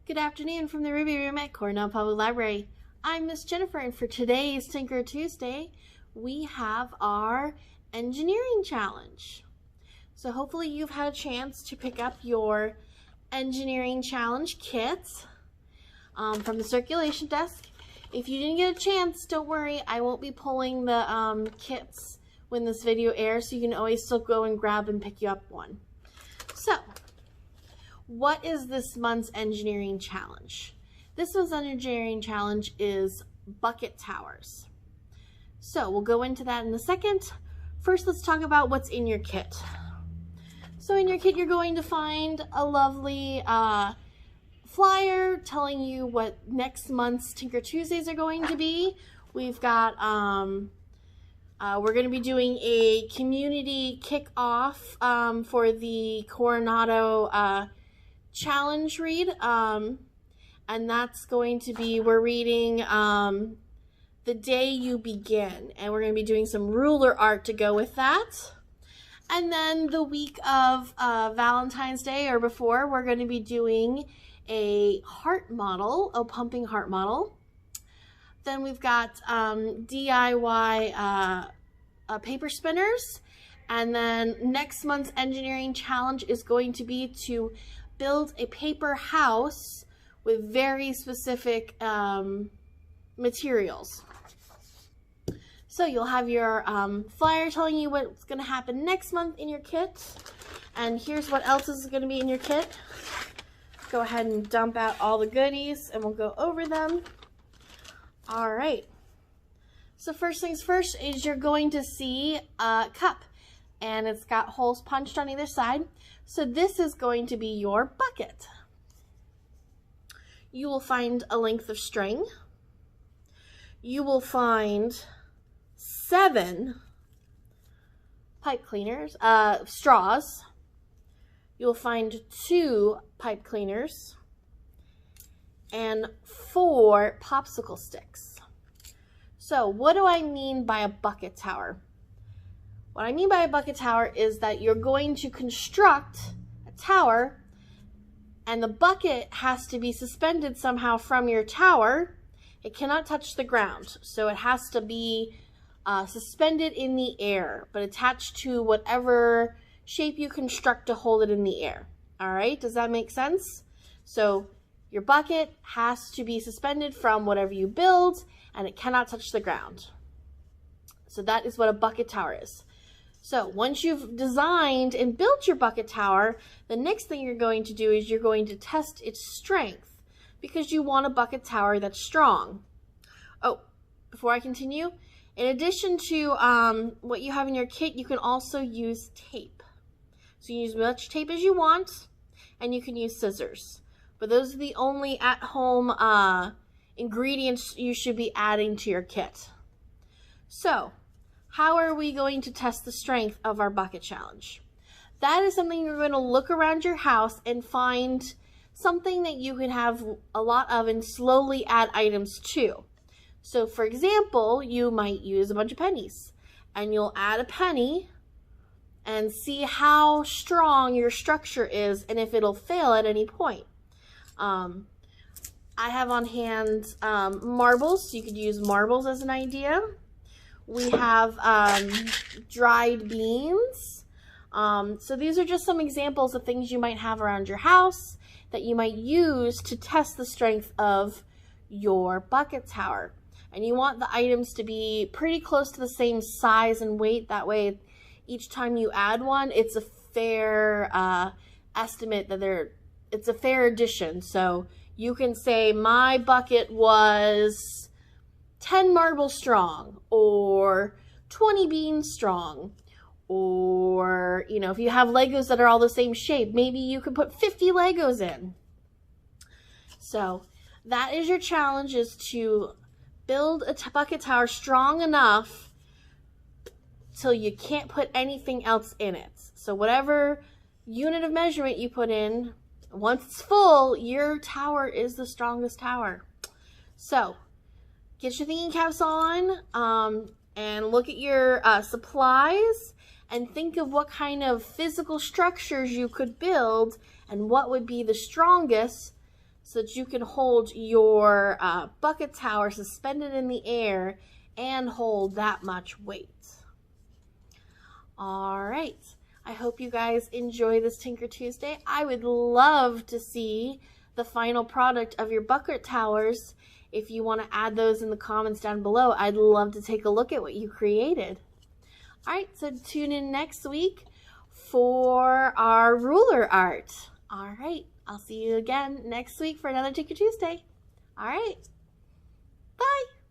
Good afternoon from the Ruby Room at Cornell Public Library. I'm Miss Jennifer, and for today's Tinker Tuesday, we have our engineering challenge. So hopefully you've had a chance to pick up your engineering challenge kit from the circulation desk. If you didn't get a chance, don't worry, I won't be pulling the kits when this video airs, so you can always still go and grab and pick you up one. So, what is this month's engineering challenge? This month's engineering challenge is bucket towers. So we'll go into that in a second. First, let's talk about what's in your kit. So in your kit, you're going to find a lovely flyer telling you what next month's Tinker Tuesdays are going to be. We've got, we're going to be doing a community kickoff for the Coronado challenge read, and that's going to be, we're reading The Day You Begin, and we're going to be doing some ruler art to go with that. And then the week of Valentine's Day or before, we're going to be doing a heart model, a pumping heart model. Then we've got DIY paper spinners, and then next month's engineering challenge is going to be to build a paper house with very specific materials. So you'll have your flyer telling you what's going to happen next month in your kit. And here's what else is going to be in your kit. Go ahead and dump out all the goodies and we'll go over them. All right. So first things first is you're going to see a cup. And it's got holes punched on either side. So this is going to be your bucket. You will find a length of string. You will find 7 pipe cleaners, straws. You'll find 2 pipe cleaners and 4 popsicle sticks. So what do I mean by a bucket tower? What I mean by a bucket tower is that you're going to construct a tower and the bucket has to be suspended somehow from your tower. It cannot touch the ground, so it has to be suspended in the air, but attached to whatever shape you construct to hold it in the air. All right, does that make sense? So your bucket has to be suspended from whatever you build and it cannot touch the ground. So that is what a bucket tower is. So once you've designed and built your bucket tower, the next thing you're going to do is you're going to test its strength because you want a bucket tower that's strong. Oh, before I continue, in addition to what you have in your kit, you can also use tape. So you use as much tape as you want, and you can use scissors. But those are the only at-home ingredients you should be adding to your kit. So, how are we going to test the strength of our bucket challenge? That is something you're going to look around your house and find something that you can have a lot of and slowly add items to. So for example, you might use a bunch of pennies and you'll add a penny and see how strong your structure is and if it'll fail at any point. I have on hand marbles, so you could use marbles as an idea. We have dried beans. So these are just some examples of things you might have around your house that you might use to test the strength of your bucket tower. And you want the items to be pretty close to the same size and weight. That way, each time you add one, it's a fair estimate that it's a fair addition. So you can say my bucket was 10 marbles strong, or 20 beans strong, or, you know, if you have Legos that are all the same shape, maybe you could put 50 Legos in. So that is your challenge, is to build a bucket tower strong enough till you can't put anything else in it. So whatever unit of measurement you put in, once it's full, your tower is the strongest tower. So get your thinking caps on and look at your supplies and think of what kind of physical structures you could build and what would be the strongest so that you can hold your bucket tower suspended in the air and hold that much weight. All right. I hope you guys enjoy this Tinker Tuesday. I would love to see the final product of your bucket towers. If you want to add those in the comments down below, I'd love to take a look at what you created. All right, so tune in next week for our ruler art. All right, I'll see you again next week for another Tinker Tuesday. All right, bye.